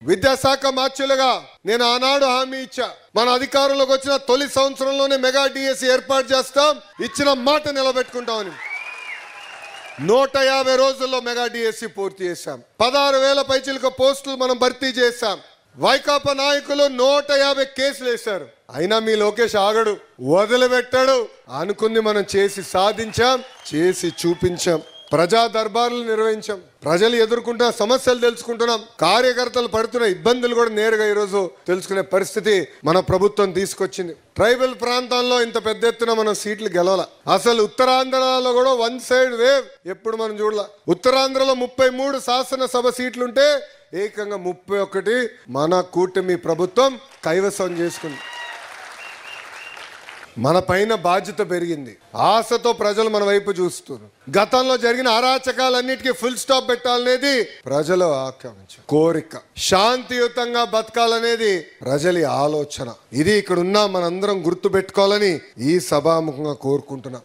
విద్యాశాఖ మార్చులుగా నేను ఆనాడు హామీ ఇచ్చా. మన అధికారంలోకి వచ్చిన తొలి సంవత్సరంలోనే మెగా డిఎస్సి ఏర్పాటు చేస్తాం, ఇచ్చిన మాట నిలబెట్టుకుంటామని. 150 రోజుల్లో మెగా డిఎస్సి పూర్తి చేశాం. 16,000 పైచిలుక పోస్టులు మనం భర్తీ చేశాం. వైకాపా నాయకులు 150 కేసులు వేశారు. అయినా మీ లోకేష్ ఆగడు, వదిలిపెట్టాడు. అనుకుంది మనం చేసి సాధించాం, చేసి చూపించాం. ప్రజా దర్బార్లు నిర్వహించాం. ప్రజలు ఎదుర్కొంటున్న సమస్యలు తెలుసుకుంటున్నాం. కార్యకర్తలు పడుతున్న ఇబ్బందులు కూడా నేరుగా ఈరోజు తెలుసుకునే పరిస్థితి మన ప్రభుత్వం తీసుకొచ్చింది. ట్రైబల్ ప్రాంతాల్లో ఇంత పెద్ద ఎత్తున మనం సీట్లు గెలవాల. అసలు ఉత్తరాంధ్రలో కూడా వన్ సైడ్ వేవ్ ఎప్పుడు మనం చూడాల. ఉత్తరాంధ్రలో 33 శాసనసభ సీట్లుంటే ఏకంగా 31 మన కూటమి ప్రభుత్వం కైవసం చేసుకుంది. మన పైన బాధ్యత పెరిగింది. ఆశతో ప్రజలు మన వైపు చూస్తున్నారు. గతంలో జరిగిన అరాచకాలన్నిటికీ ఫుల్ స్టాప్ పెట్టాలనేది ప్రజల ఆకాంక్ష, కోరిక. శాంతియుతంగా బతకాలనేది ప్రజల ఆలోచన. ఇది ఇక్కడ ఉన్న మనందరం గుర్తు పెట్టుకోవాలని ఈ సభాముఖంగా కోరుకుంటున్నాం.